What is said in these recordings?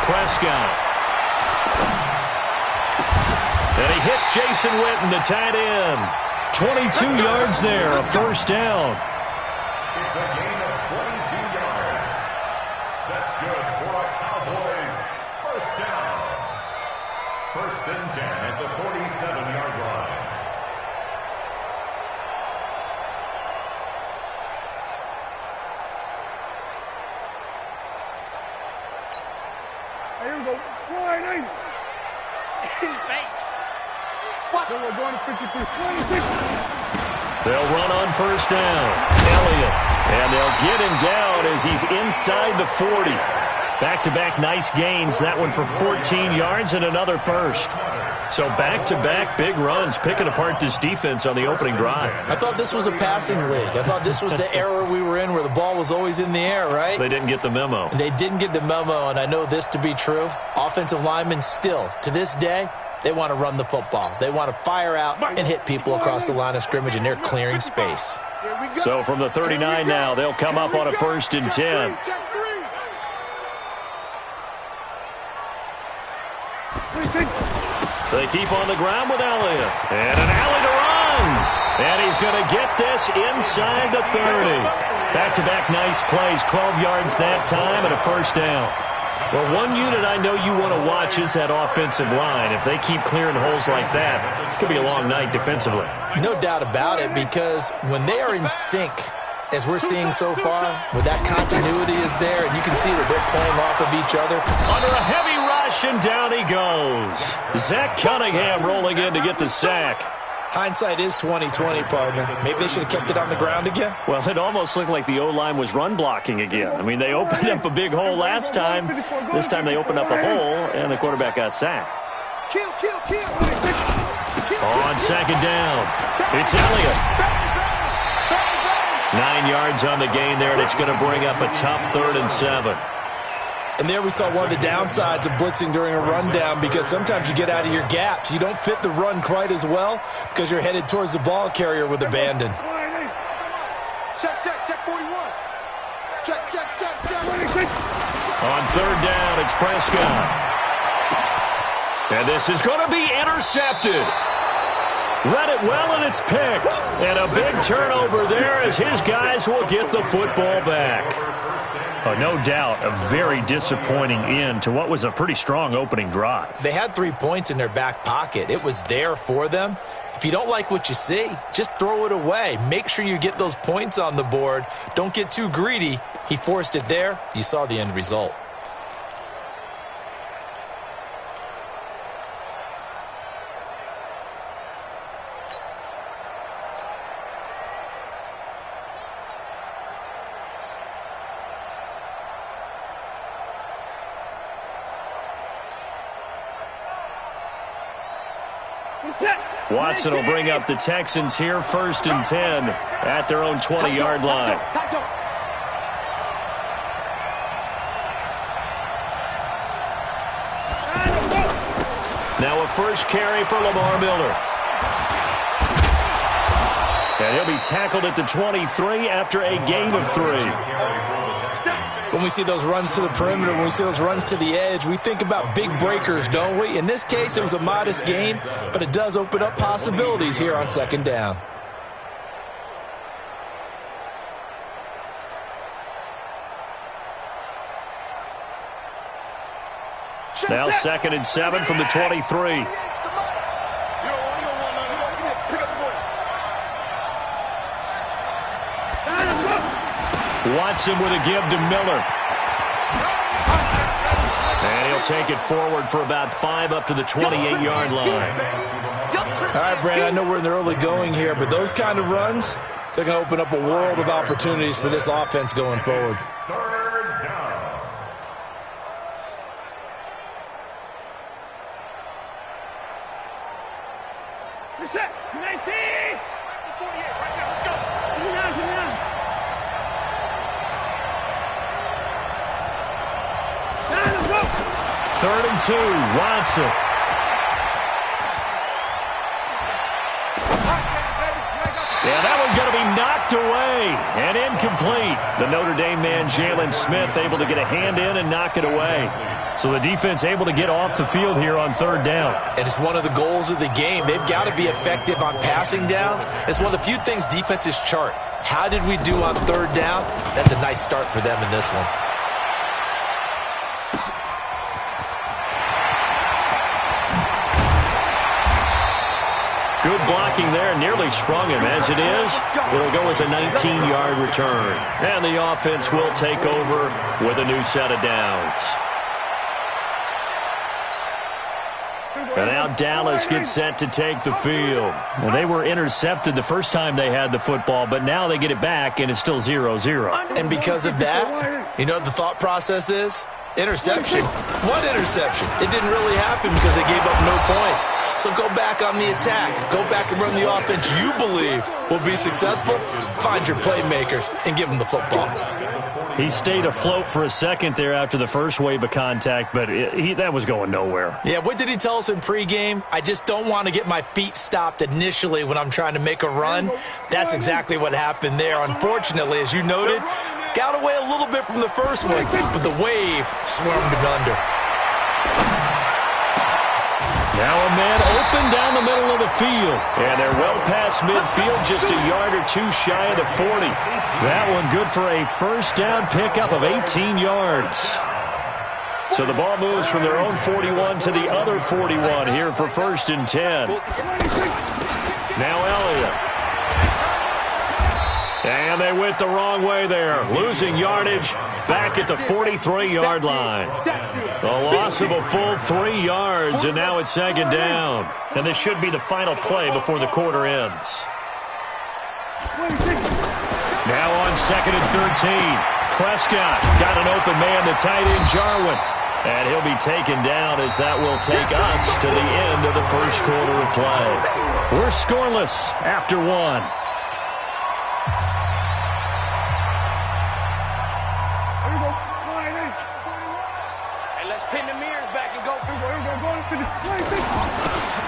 Prescott. And he hits Jason Witten, the tight end. 22 yards there, a first down. It's a gain of 22 yards. That's good for a Cowboys first down. First and 10 at the 47-yard line. Here we go. Wide eight. What? We're going to 53. 26. They'll run on first down. Elliott. And they'll get him down as he's inside the 40. Back-to-back nice gains. That one for 14 yards and another first. So back-to-back big runs, picking apart this defense on the opening drive. I thought this was a passing league. I thought this was the era we were in where the ball was always in the air, right? They didn't get the memo. They didn't get the memo, and I know this to be true. Offensive linemen still, to this day, they want to run the football. They want to fire out and hit people across the line of scrimmage, and they're clearing space. So from the 39 now, they'll come up on a first and 10. So they keep on the ground with Elliott. And an alley to run. And he's going to get this inside the 30. Back-to-back nice plays, 12 yards that time and a first down. Well, one unit I know you want to watch is that offensive line. If they keep clearing holes like that, it could be a long night defensively. No doubt about it, because when they are in sync, as we're seeing so far, where that continuity is there, and you can see that they're playing off of each other. Under a heavy rush, and down he goes. Zach Cunningham rolling in to get the sack. Hindsight is 20/20, partner. Maybe they should have kept it on the ground again. Well, it almost looked like the O-line was run blocking again. I mean, they opened up a big hole last time. This time they opened up a hole, and the quarterback got sacked. On second down, it's Elliott. 9 yards on the gain there, and it's going to bring up a tough 3rd and 7. And there we saw one of the downsides of blitzing during a rundown, because sometimes you get out of your gaps. You don't fit the run quite as well because you're headed towards the ball carrier with abandon. Check 41. Check. On 3rd down, it's Prescott. And this is going to be intercepted. Read it well, and it's picked. And a big turnover there as his guys will get the football back. Oh, no doubt a very disappointing end to what was a pretty strong opening drive. They had 3 points in their back pocket. It was there for them. If you don't like what you see, just throw it away. Make sure you get those points on the board. Don't get too greedy. He forced it there. You saw the end result. Watson will bring up the Texans here, 1st and 10 at their own 20-yard line. Now a first carry for Lamar Miller. And he'll be tackled at the 23 after a gain of 3. When we see those runs to the perimeter, when we see those runs to the edge, we think about big breakers, don't we? In this case, it was a modest gain, but it does open up possibilities here on 2nd down. Now 2nd and 7 from the 23. Watson with a give to Miller. And he'll take it forward for about 5 up to the 28-yard line. All right, Brand, I know we're in the early going here, but those kind of runs, they're going to open up a world of opportunities for this offense going forward. 3rd down. Reset. 19. 48 right now. Let's go. 29. 3rd and 2, Watson. Yeah, that one's going to be knocked away and incomplete. The Notre Dame man, Jalen Smith, able to get a hand in and knock it away. So the defense able to get off the field here on third down. And it's one of the goals of the game. They've got to be effective on passing downs. It's one of the few things defenses chart. How did we do on third down? That's a nice start for them in this one. Good blocking there, nearly sprung him. As it is, it'll go as a 19-yard return. And the offense will take over with a new set of downs. And now Dallas gets set to take the field. Well, they were intercepted the first time they had the football, but now they get it back, and it's still 0-0. And because of that, you know what the thought process is? Interception. What interception? It didn't really happen because they gave up no points. So go back on the attack. Go back and run the offense you believe will be successful. Find your playmakers and give them the football. He stayed afloat for a second there after the first wave of contact, but that was going nowhere. Yeah, what did he tell us in pregame? I just don't want to get my feet stopped initially when I'm trying to make a run. That's exactly what happened there. Unfortunately, as you noted, got away a little bit from the first one, but the wave swarmed him under. Now a man open down the middle of the field. And they're well past midfield, just a yard or two shy of the 40. That one good for a first down pickup of 18 yards. So the ball moves from their own 41 to the other 41 here for 1st and 10. Now Elliott. And they went the wrong way there, losing yardage back at the 43-yard line. A loss of a full 3 yards, and now it's 2nd down. And this should be the final play before the quarter ends. Now on 2nd and 13, Prescott got an open man, the tight end Jarwin. And he'll be taken down as that will take us to the end of the first quarter of play. We're scoreless after 1.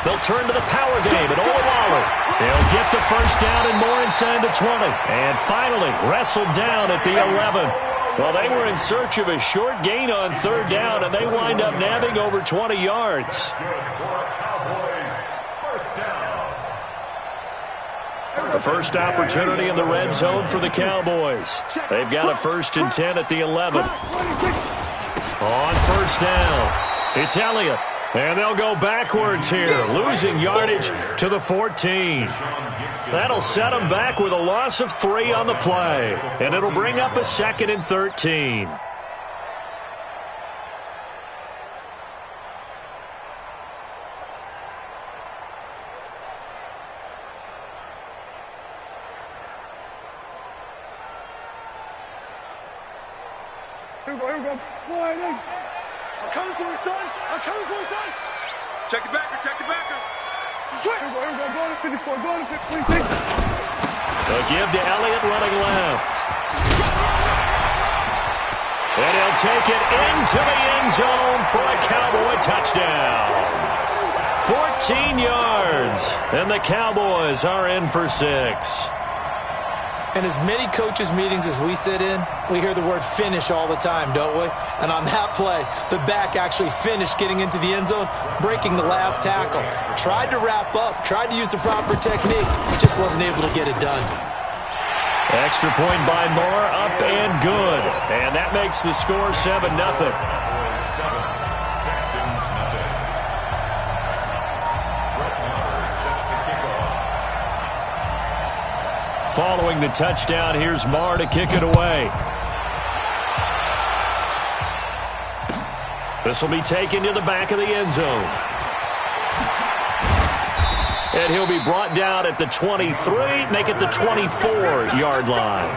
They'll turn to the power game at Oluwalu. They'll get the first down and more inside the 20. And finally wrestled down at the 11. Well, they were in search of a short gain on third down, and they wind up nabbing over 20 yards. The first opportunity in the red zone for the Cowboys. They've got a 1st and 10 at the 11. On first down, it's Elliott. And they'll go backwards here, losing yardage to the 14. That'll set them back with a loss of 3 on the play. And it'll bring up a 2nd and 13. I'm coming for you, son. I'm coming for you, son. Check the backer. Check the backer. Go to 54. Go to 56. They'll give to Elliott running left. And he'll take it into the end zone for a Cowboy touchdown. 14 yards. And the Cowboys are in for 6. And as many coaches' meetings as we sit in, we hear the word finish all the time, don't we? And on that play, the back actually finished getting into the end zone, breaking the last tackle. Tried to wrap up, tried to use the proper technique, just wasn't able to get it done. Extra point by Moore, up and good. And that makes the score 7-0. Following the touchdown, here's Marr to kick it away. This will be taken to the back of the end zone. And he'll be brought down at the 23, make it the 24-yard line.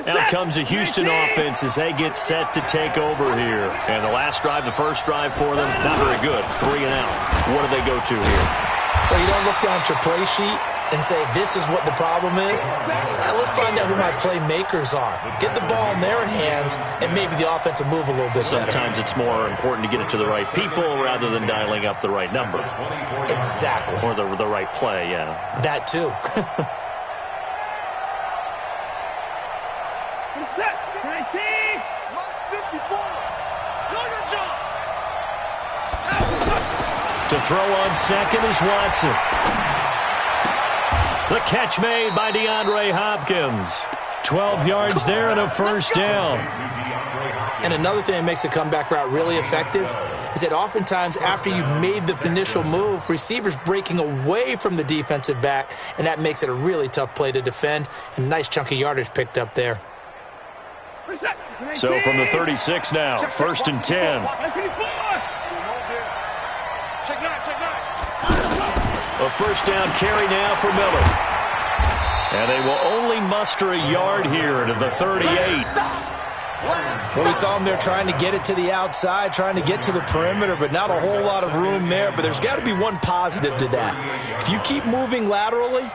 Now comes a Houston offense as they get set to take over here. And the last drive, the first drive for them, not very good. 3 and out. What do they go to here? Well, you don't look down at your play sheet and say, this is what the problem is? Let's find out who my playmakers are. Get the ball in their hands, and maybe the offense will move a little bit better. Sometimes it's more important to get it to the right people rather than dialing up the right number. Exactly. Or the right play, yeah. That too. Set. 19. 54. Know your job. To throw on second is Watson. The catch made by DeAndre Hopkins. 12 yards there and a first down. And another thing that makes a comeback route really effective is that oftentimes after you've made the initial move, receivers breaking away from the defensive back, and that makes it a really tough play to defend. A nice chunk of yardage picked up there. So from the 36 now, first and 10. A first down carry now for Miller. And they will only muster a yard here to the 38. Well, we saw him there trying to get it to the outside, trying to get to the perimeter, but not a whole lot of room there. But there's got to be one positive to that. If you keep moving laterally,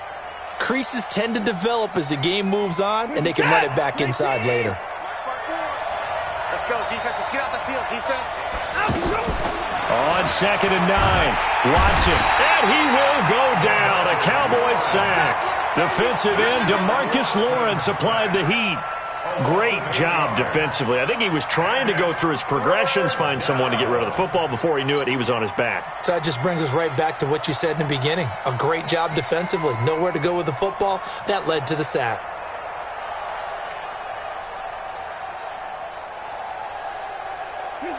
creases tend to develop as the game moves on, and they can run it back inside later. Let's go, defense. Let's get out the field, defense. On second and 9, Watson. And he will go down. A Cowboys sack. Defensive end DeMarcus Lawrence applied the heat. Great job defensively. I think he was trying to go through his progressions, find someone to get rid of the football. Before he knew it, he was on his back. So that just brings us right back to what you said in the beginning. A great job defensively. Nowhere to go with the football. That led to the sack.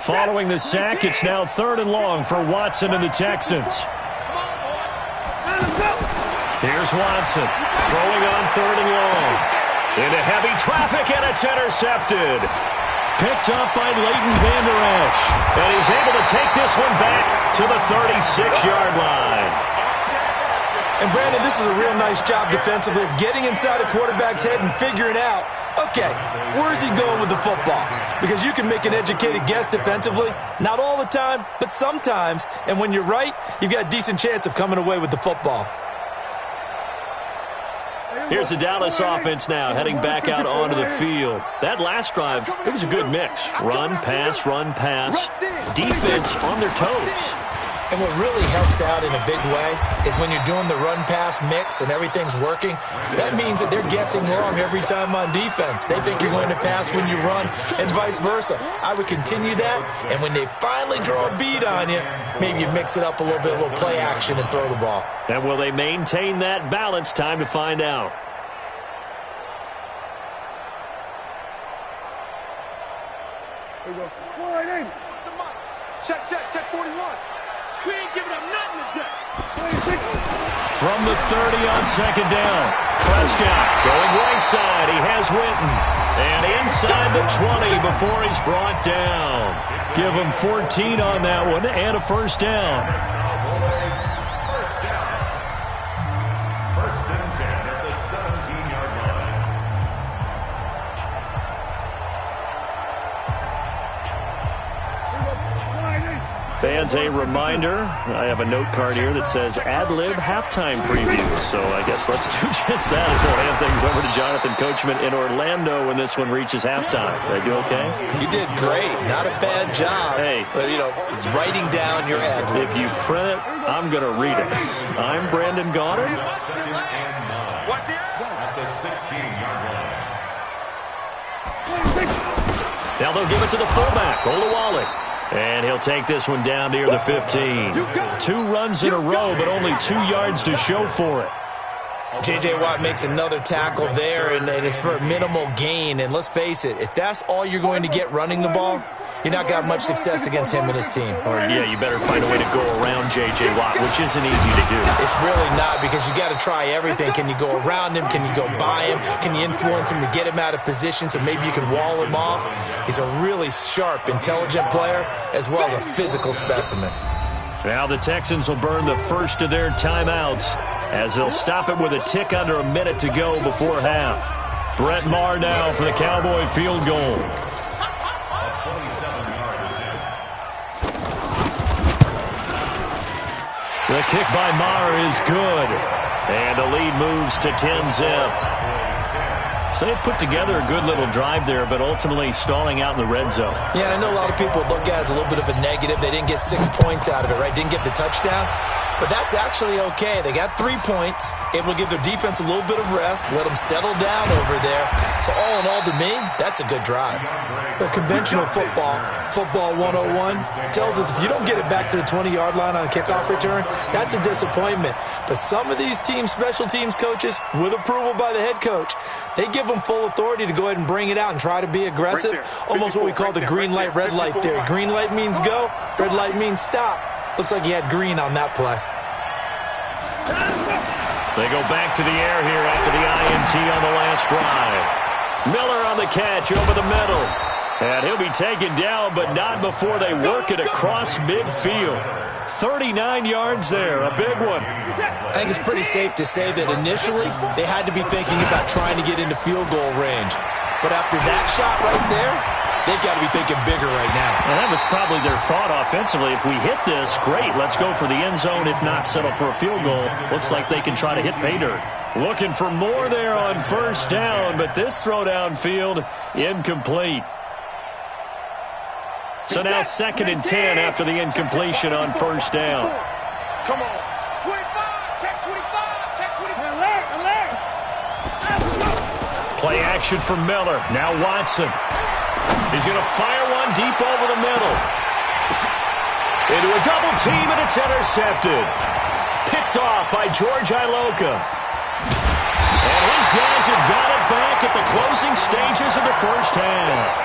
Following the sack, it's now third and long for Watson and the Texans. Here's Watson throwing on third and long. Into heavy traffic, and it's intercepted. Picked up by Leighton Vander Esch. And he's able to take this one back to the 36-yard line. And Brandon, this is a real nice job defensively of getting inside a quarterback's head and figuring out, okay, where's he going with the football? Because you can make an educated guess defensively, not all the time, but sometimes. And when you're right, you've got a decent chance of coming away with the football. Here's the Dallas offense now, heading back out onto the field. That last drive, it was a good mix. Run, pass, defense on their toes. And what really helps out in a big way is when you're doing the run-pass mix and everything's working, that means that they're guessing wrong every time on defense. They think you're going to pass when you run and vice versa. I would continue that, and when they finally draw a beat on you, maybe you mix it up a little bit, a little play action and throw the ball. And will they maintain that balance? Time to find out. Here we go. 180. Check 41. We ain't giving up nothing today. From the 30 on second down, Prescott going right side. He has Witten. And inside the 20 before he's brought down. Give him 14 on that one and a first down. First down. First and 10 at the 17-yard line. Fans, a reminder, I have a note card here that says ad-lib halftime preview. So I guess let's do just that as we'll hand things over to Jonathan Coachman in Orlando when this one reaches halftime. Did I do okay? You did great. Not a bad job. Hey. But, writing down your ad-libs. If you print it, I'm going to read it. I'm Brandon Gaudin. Second and 9 at the 16-yard line. Now they'll give it to the fullback, Olawale. And he'll take this one down near the 15. 2 runs in a row, but only 2 yards to show for it. J.J. Watt makes another tackle there, and it's for a minimal gain. And let's face it, if that's all you're going to get running the ball, you're not going to have much success against him and his team. Or, yeah, you better find a way to go around J.J. Watt, which isn't easy to do. It's really not, because you got to try everything. Can you go around him? Can you go by him? Can you influence him to get him out of position so maybe you can wall him off? He's a really sharp, intelligent player, as well as a physical specimen. Now the Texans will burn the first of their timeouts as they'll stop it with a tick under a minute to go before half. Brett Maher now for the Cowboy field goal. The kick by Maher is good. And the lead moves to 10-zip. So they put together a good little drive there, but ultimately stalling out in the red zone. Yeah, I know a lot of people look at it as a little bit of a negative. They didn't get 6 points out of it, right? Didn't get the touchdown. But that's actually okay. They got 3 points, able to give their defense a little bit of rest, let them settle down over there. So all in all, to me, that's a good drive. Well, conventional football 101, tells us if you don't get it back to the 20-yard line on a kickoff return, that's a disappointment. But some of these teams, special teams coaches, with approval by the head coach, they give them full authority to go ahead and bring it out and try to be aggressive. Almost what we call the green light, red light there. Green light means go, red light means stop. Looks like he had green on that play. They go back to the air here after the INT on the last drive. Miller on the catch over the middle. And he'll be taken down, but not before they work it across midfield. 39 yards there, a big one. I think it's pretty safe to say that initially they had to be thinking about trying to get into field goal range. But after that shot right there, they've got to be thinking bigger right now. And that was probably their thought offensively. If we hit this, great, let's go for the end zone. If not, settle for a field goal. Looks like they can try to hit pay dirt. Looking for more there on first down, but this throw downfield, incomplete. So now 2nd and 10 after the incompletion on first down. Come on. 25, check 25, check 25. Alert. Play action for Miller. Now Watson. He's going to fire one deep over the middle. Into a double team, and it's intercepted. Picked off by George Iloka. And his guys have got it back at the closing stages of the first half.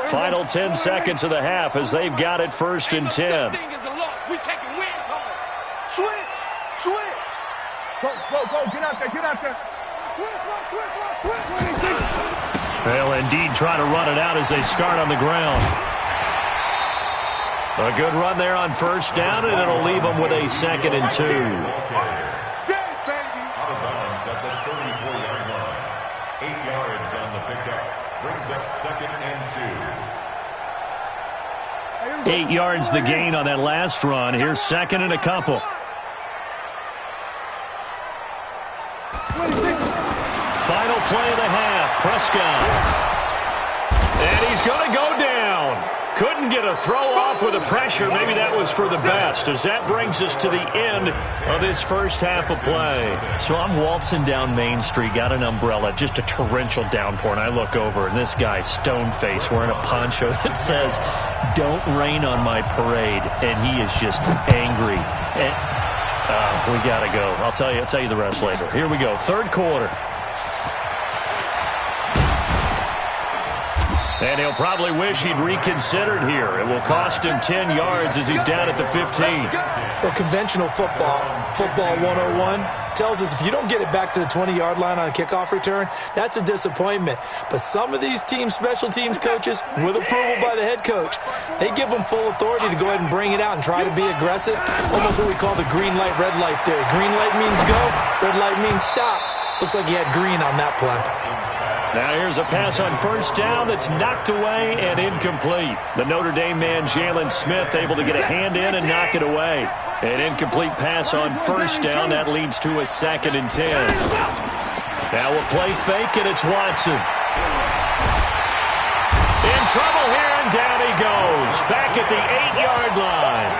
Final 10 seconds of the half as they've got it 1st and 10. Switch. Go. Get out there. Switch. They'll indeed try to run it out as they start on the ground. A good run there on first down, and it'll leave them with a 2nd and 2. Out of bounds at the 34-yard line. 8 yards on the pickup. Brings up 2nd and 2. 8 yards the gain on that last run. Here's 2nd and a couple. Final play of the half. Prescott. And he's going to go down. Couldn't get a throw off with the pressure. Maybe that was for the best, as that brings us to the end of this first half of play. So I'm waltzing down Main Street, got an umbrella, just a torrential downpour, and I look over, and this guy, stone-faced, wearing a poncho that says, "Don't rain on my parade," and he is just angry. And we got to go. I'll tell you the rest later. Here we go, 3rd quarter. And he'll probably wish he'd reconsidered here. It will cost him 10 yards as he's down at the 15. Well, conventional football 101, tells us if you don't get it back to the 20-yard line on a kickoff return, that's a disappointment. But some of these teams, special teams coaches, with approval by the head coach, they give them full authority to go ahead and bring it out and try to be aggressive. Almost what we call the green light, red light there. Green light means go, red light means stop. Looks like he had green on that play. Now here's a pass on first down that's knocked away and incomplete. The Notre Dame man, Jalen Smith, able to get a hand in and knock it away. An incomplete pass on first down. That leads to a 2nd and 10. Now a play fake, and it's Watson. In trouble here, and down he goes. Back at the 8-yard line.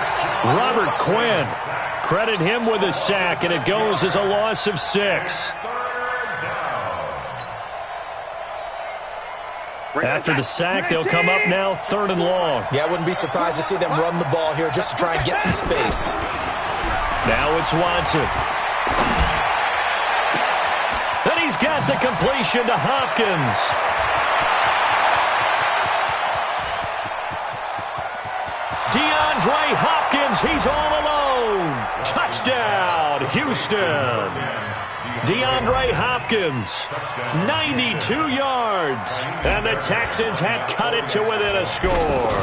Robert Quinn. Credit him with a sack, and it goes as a loss of 6. After the sack, they'll come up now 3rd and long. Yeah, I wouldn't be surprised to see them run the ball here just to try and get some space. Now it's Watson. Then he's got the completion to Hopkins. DeAndre Hopkins, he's all alone. Touchdown, Houston. DeAndre Hopkins, 92 yards, and the Texans have cut it to within a score.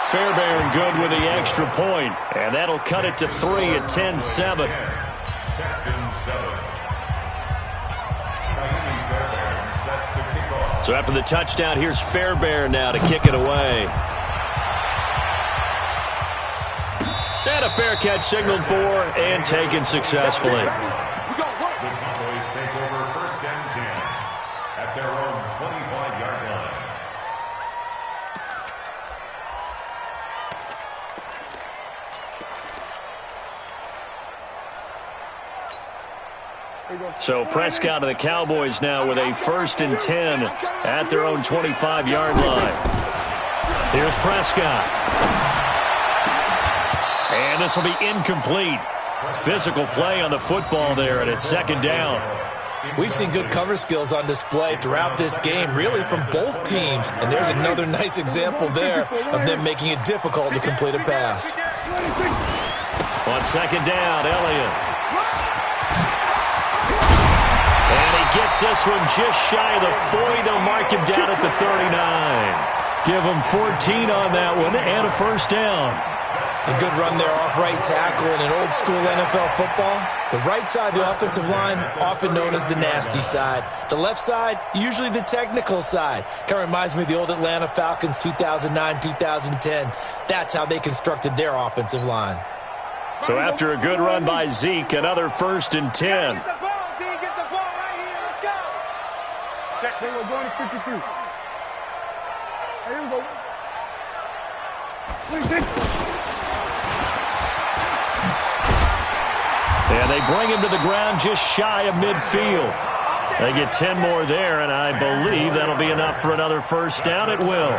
Fairbairn good with the extra point, and that'll cut it to 3 at 10-7. Texans 7. So after the touchdown, here's Fairbairn now to kick it away. And a fair catch signaled for and taken successfully. The Cowboys take over 1st and 10 at their own 25-yard line. So Prescott and the Cowboys now with a 1st and 10 at their own 25-yard line. Here's Prescott. And this will be incomplete. Physical play on the football there, and it's 2nd down. We've seen good cover skills on display throughout this game, really from both teams. And there's another nice example there of them making it difficult to complete a pass. On 2nd down, Elliott. And he gets this one just shy of the 40. They'll mark him down at the 39. Give him 14 on that one and a 1st down. A good run there off right tackle in an old-school NFL football. The right side of the offensive line, often known as the nasty side. The left side, usually the technical side. Kind of reminds me of the old Atlanta Falcons 2009-2010. That's how they constructed their offensive line. So after a good run by Zeke, another 1st and 10. Get the ball, D. Get the ball right here. Let's go. Check. Hey, we're going to 53. Hey, here we go. Wait, and they bring him to the ground just shy of midfield. They get 10 more there, and I believe that'll be enough for another 1st down. It will.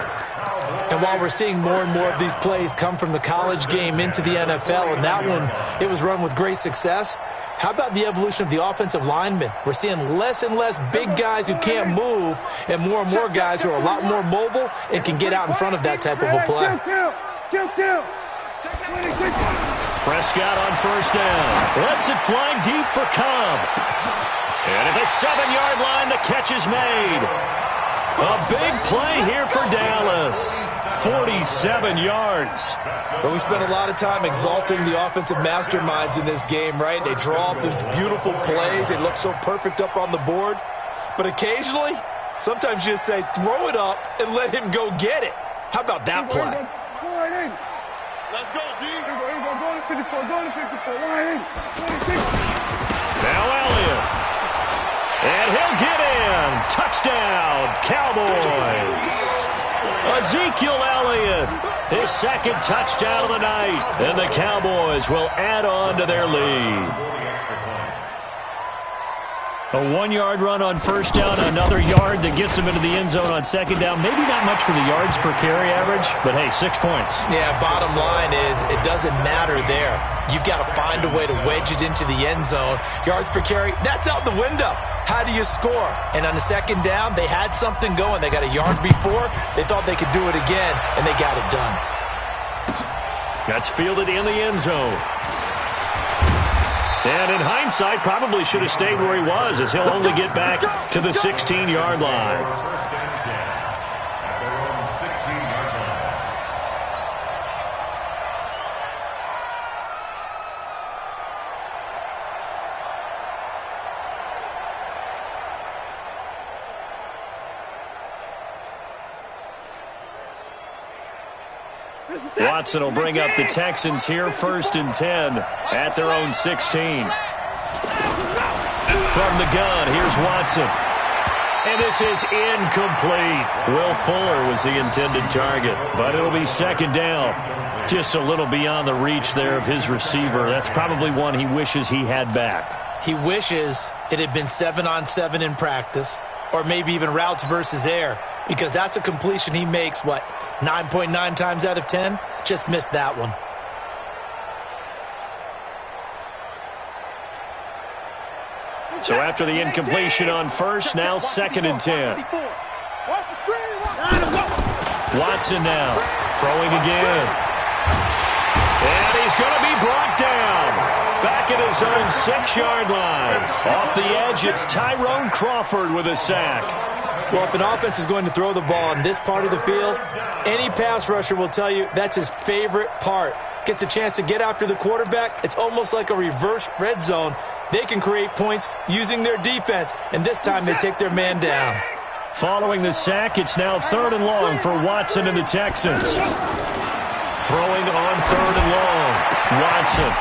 And while we're seeing more and more of these plays come from the college game into the NFL, and that one, it was run with great success, how about the evolution of the offensive linemen? We're seeing less and less big guys who can't move and more guys who are a lot more mobile and can get out in front of that type of a play. Kill. Prescott on 1st down. Lets it fly deep for Cobb. And at the 7-yard line, the catch is made. A big play here for Dallas. 47 yards. But we spent a lot of time exalting the offensive masterminds in this game, right? They draw up these beautiful plays. They look so perfect up on the board. But occasionally, sometimes you just say, throw it up and let him go get it. How about that play? Let's go, D. Here we go. Go to 54. Go to 54. Now Elliott. And he'll get in. Touchdown, Cowboys. Ezekiel Elliott, his 2nd touchdown of the night. And the Cowboys will add on to their lead. A 1-yard run on 1st down, another yard that gets him into the end zone on 2nd down. Maybe not much for the yards per carry average, but hey, 6 points. Yeah, bottom line is it doesn't matter there. You've got to find a way to wedge it into the end zone. Yards per carry, that's out the window. How do you score? And on the 2nd down, they had something going. They got a yard before. They thought they could do it again, and they got it done. That's fielded in the end zone. And in hindsight, probably should have stayed where he was, as he'll only get back to the 16-yard line. 1st and 10 at their own 16-yard line. Watson will bring up the Texans here, 1st and 10 at their own 16. From the gun, here's Watson. And this is incomplete. Will Fuller was the intended target, but it'll be 2nd down. Just a little beyond the reach there of his receiver. That's probably one he wishes he had back. He wishes it had been 7-on-7 in practice, or maybe even routes versus air, because that's a completion he makes, 9.9 times out of 10? Just missed that one. So after the incompletion on 1st, now 2nd and 10. Watson now, throwing again. And he's going to be brought down. Back at his own 6-yard line. Off the edge, it's Tyrone Crawford with a sack. Well, if an offense is going to throw the ball in this part of the field, any pass rusher will tell you that's his favorite part. Gets a chance to get after the quarterback. It's almost like a reverse red zone. They can create points using their defense, and this time they take their man down. Following the sack, it's now 3rd and long for Watson and the Texans. Throwing on 3rd and long. Watson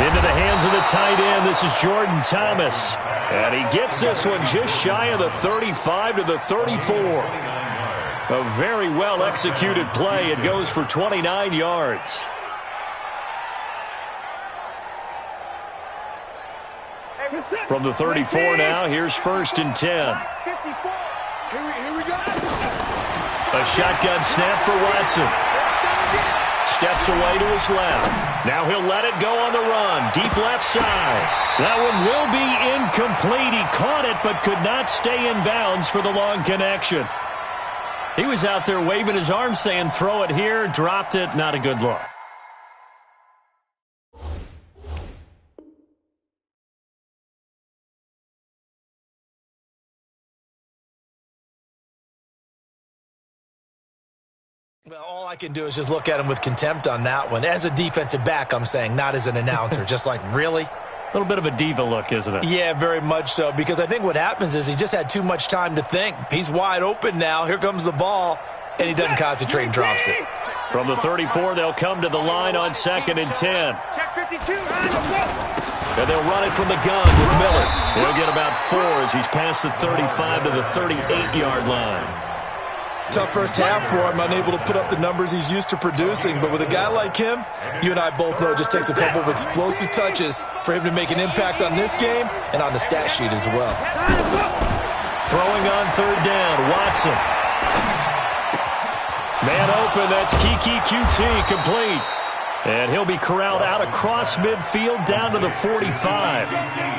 into the hands of the tight end. This is Jordan Thomas. And he gets this one just shy of the 35 to the 34. A very well-executed play. It goes for 29 yards. From the 34 now, here's 1st and 10. Here we go. A shotgun snap for Watson. Steps away to his left. Now he'll let it go on the run. Deep left side. That one will be incomplete. He caught it but could not stay in bounds for the long connection. He was out there waving his arms saying, throw it here, dropped it. Not a good look. Well, all I can do is just look at him with contempt on that one. As a defensive back, I'm saying, not as an announcer. Just like, really? A little bit of a diva look, isn't it? Yeah, very much so, because I think what happens is he just had too much time to think. He's wide open now. Here comes the ball, and he doesn't concentrate and drops it. From the 34, they'll come to the line on 2nd and 10. Check 52. And they'll run it from the gun with Miller. He'll get about 4 as he's past the 35 to the 38-yard line. Tough first half for him, unable to put up the numbers he's used to producing. But with a guy like him, you and I both know it just takes a couple of explosive touches for him to make an impact on this game and on the stat sheet as well. Throwing on 3rd down, Watson. Man open, that's Kiki QT, complete. And he'll be corralled out across midfield down to the 45.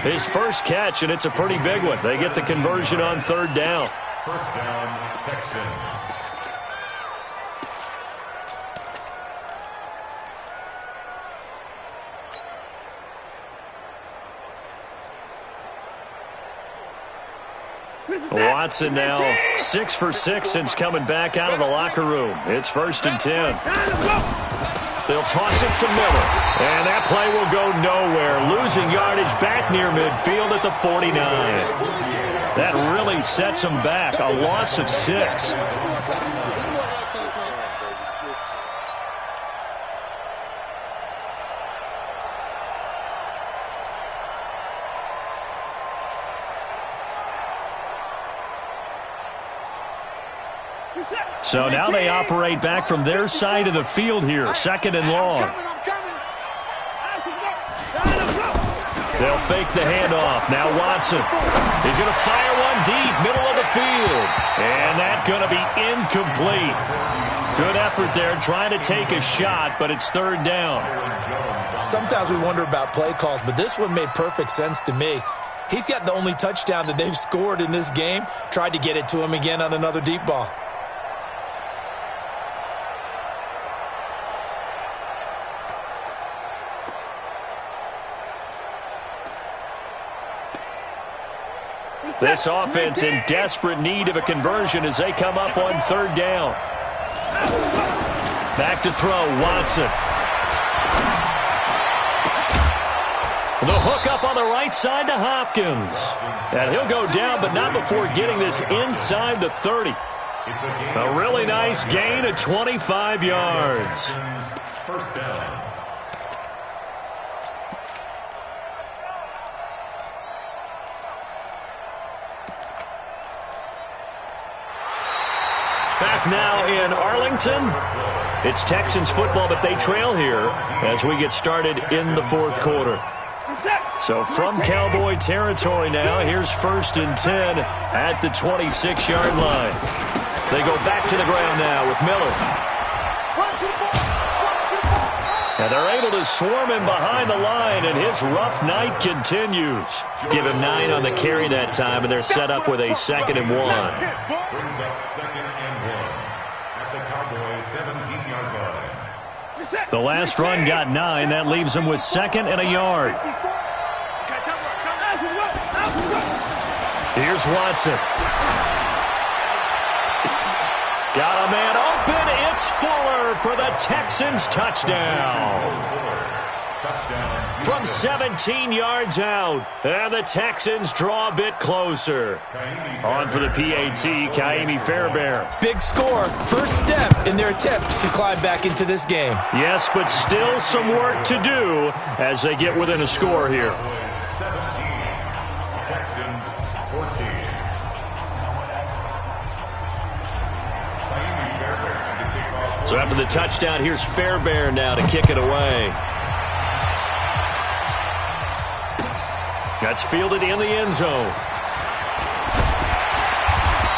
His first catch, and it's a pretty big one. They get the conversion on 3rd down. 1st down, Texans. Watson now 6 for 6 since coming back out of the locker room. It's 1st and 10. They'll toss it to Miller. And that play will go nowhere. Losing yardage back near midfield at the 49. That really sets him back. A loss of 6. So now they operate back from their side of the field here. 2nd and long. They'll fake the handoff. Now Watson. He's going to fire one deep, middle of the field. And that's going to be incomplete. Good effort there trying to take a shot, but it's 3rd down. Sometimes we wonder about play calls, but this one made perfect sense to me. He's got the only touchdown that they've scored in this game. Tried to get it to him again on another deep ball. This offense in desperate need of a conversion as they come up on 3rd down. Back to throw, Watson. The hook up on the right side to Hopkins. And he'll go down, but not before getting this inside the 30. A really nice gain of 25 yards. 1st down. Back now in Arlington. It's Texans football, but they trail here as we get started in the 4th quarter. So from Cowboy territory now, here's 1st and 10 at the 26-yard line. They go back to the ground now with Miller. And they're able to swarm him behind the line, and his rough night continues. Give him 9 on the carry that time, and they're set up with a 2nd and 1. Brings up 2nd and 1 at the Cowboys' 17-yard line. The last run got 9. That leaves him with 2nd and a yard. Here's Watson. Got a man open. It's Fuller for the Texans touchdown. From 17 yards out, and the Texans draw a bit closer. On for the PAT, Kaimi Fairbairn. Big score, first step in their attempt to climb back into this game. Yes, but still some work to do as they get within a score here. 17, Texans 14. So after the touchdown, here's Fairbairn now to kick it away. That's fielded in the end zone.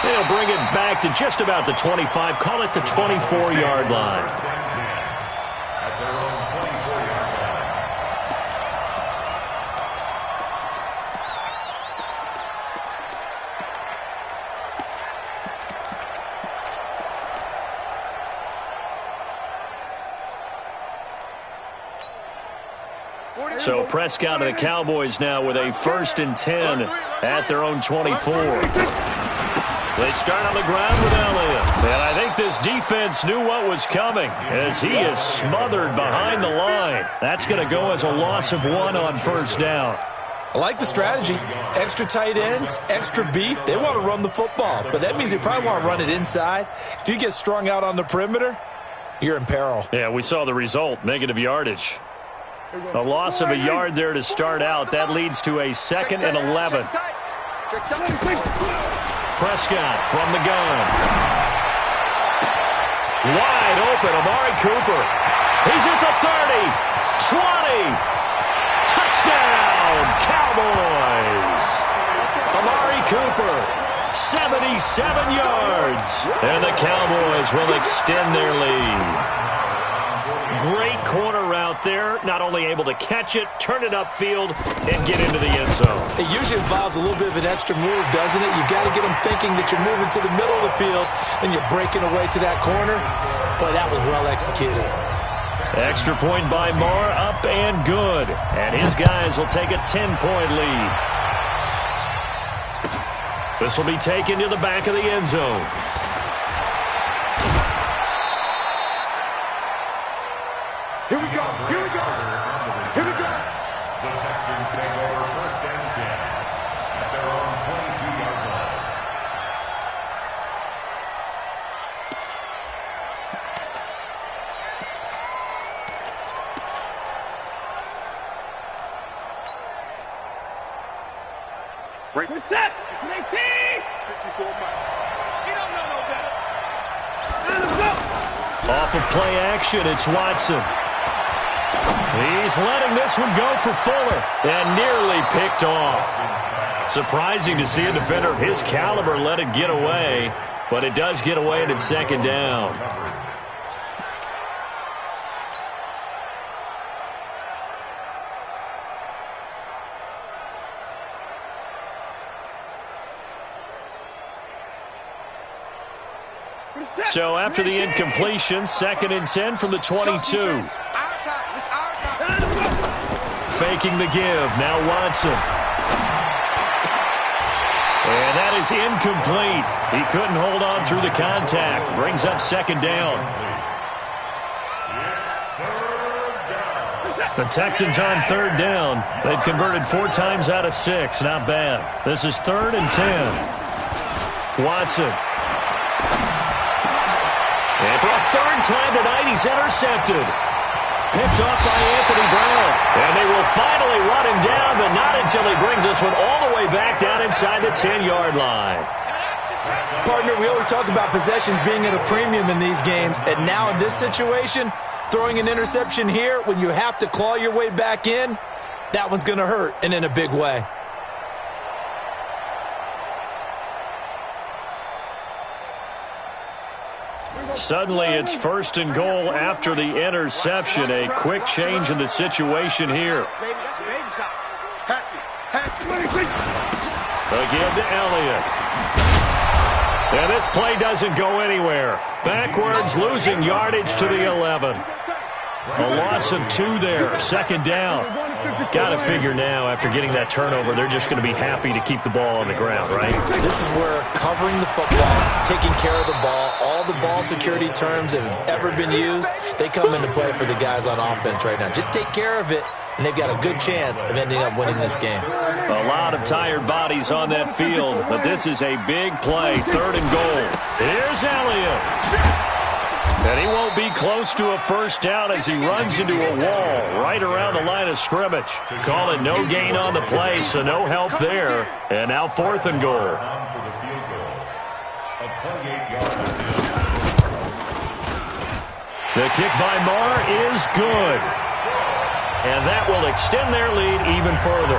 They'll bring it back to just about the 25. Call it the 24-yard line. At their own 24-yard line. So Prescott and the Cowboys now with a 1st and 10 at their own 24. They start on the ground with Elliott. And I think this defense knew what was coming as he is smothered behind the line. That's going to go as a loss of 1 on 1st down. I like the strategy. Extra tight ends, extra beef. They want to run the football, but that means they probably want to run it inside. If you get strung out on the perimeter, you're in peril. Yeah, we saw the result, negative yardage. A loss of a yard there to start out. That leads to a 2nd and 11. Prescott from the gun. Wide open, Amari Cooper. He's at the 30, 20. Touchdown, Cowboys. Amari Cooper, 77 yards. And the Cowboys will extend their lead. Great corner route there. Not only able to catch it, turn it upfield, and get into the end zone. It usually involves a little bit of an extra move, doesn't it? You've got to get them thinking that you're moving to the middle of the field, and you're breaking away to that corner. Boy, that was well executed. Extra point by Moore, up and good. And his guys will take a 10-point lead. This will be taken to the back of the end zone. Here we go. Here we go. Here we go. The Texans take over 1st and 10 at their own 22-yard line. Break the set. 19. 54 miles. You don't know no better. Let's go. Off of play action, it's Watson. He's letting this one go for Fuller and nearly picked off. Surprising to see a defender of his caliber let it get away, but it does get away and it's 2nd down. So after the incompletion, 2nd and 10 from the 22. Faking the give, now Watson. And that is incomplete. He couldn't hold on through the contact. Brings up 2nd down. The Texans on 3rd down. They've converted 4 times out of 6. Not bad. This is 3rd and 10. Watson. And for a 3rd time tonight, he's intercepted. Picked off by Anthony Brown. And they will finally run him down, but not until he brings this one all the way back down inside the 10-yard line. Partner, we always talk about possessions being at a premium in these games, and now in this situation, throwing an interception here when you have to claw your way back in, that one's going to hurt, and in a big way. Suddenly, it's 1st and goal after the interception. A quick change in the situation here. Again to Elliott. And this play doesn't go anywhere. Backwards, losing yardage to the 11. A loss of 2 there, 2nd down. Got to figure now, after getting that turnover, they're just going to be happy to keep the ball on the ground, right? This is where covering the football, taking care of the ball, all the ball security terms that have ever been used, they come into play for the guys on offense right now. Just take care of it, and they've got a good chance of ending up winning this game. A lot of tired bodies on that field, but this is a big play. 3rd and goal. Here's Elliott. And he won't be close to a first down as he runs into a wall right around the line of scrimmage. Call it no gain on the play, so no help there. And now 4th and goal. The kick by Marr is good. And that will extend their lead even further.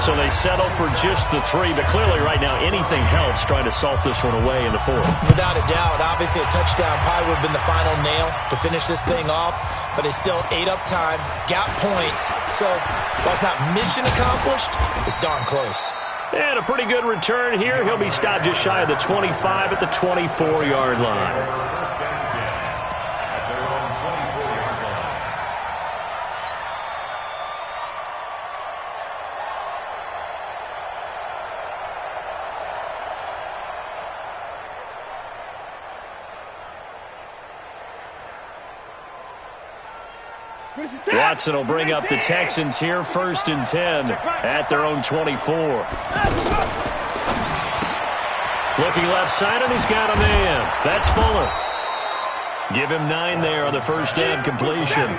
So they settle for just the 3, but clearly right now anything helps trying to salt this one away in the 4th. Without a doubt, obviously a touchdown probably would have been the final nail to finish this thing off, but it's still ate up time, got points. So while it's not mission accomplished, it's darn close. And a pretty good return here. He'll be stopped just shy of the 25 at the 24-yard line. Watson will bring up the Texans here, 1st and 10 at their own 24. Looking left side, and he's got a man. That's Fuller. Give him 9 there on the first down completion.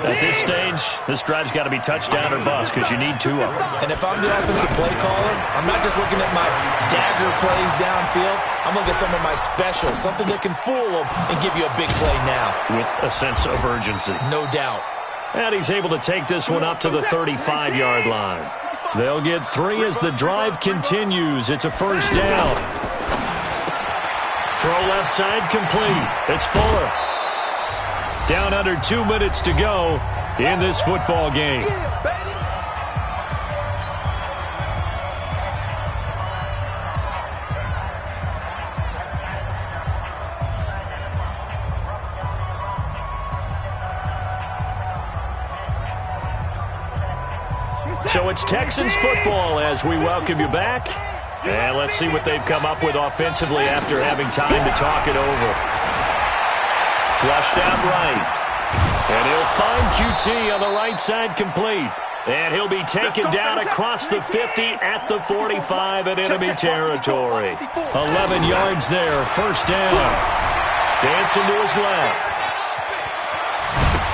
At this stage, this drive's got to be touchdown or bust because you need 2 of them. And if I'm the offensive play caller, I'm not just looking at my dagger plays downfield. I'm looking at some of my specials, something that can fool them and give you a big play now. With a sense of urgency. No doubt. And he's able to take this one up to the 35-yard line. They'll get 3 as the drive continues. It's a first down. Throw left side complete. It's Fuller. Down under 2 minutes to go in this football game. So it's Texans football as we welcome you back. And let's see what they've come up with offensively after having time to talk it over. Flushed out right. And he'll find QT on the right side complete. And he'll be taken down across the 50 at the 45 in enemy territory. 11 yards there, first down. Dancing to his left.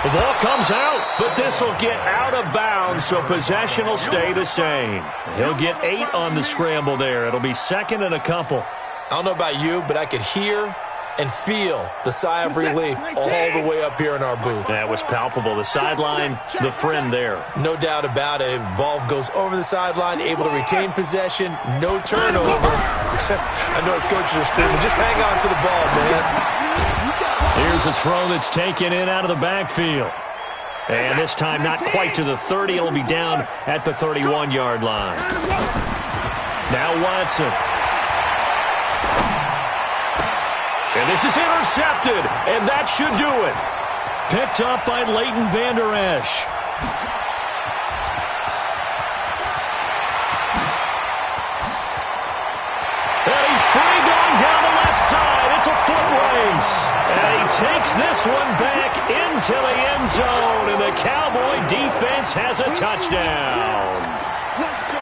The ball comes out, but this will get out of bounds, so possession will stay the same. He'll get 8 on the scramble there. It'll be 2nd and a couple. I don't know about you, but I could hear and feel the sigh of relief all the way up here in our booth. That was palpable. The sideline, the friend there. No doubt about it. Ball goes over the sideline, able to retain possession, no turnover. I know his coaches are screaming, just hang on to the ball, man. Here's a throw that's taken in out of the backfield. And this time not quite to the 30. It'll be down at the 31-yard line. Now Watson. And this is intercepted, and that should do it. Picked up by Leighton Vander Esch. And he's free going down the left side. It's a foot race. And he takes this one back into the end zone, and the Cowboy defense has a touchdown. Let's go.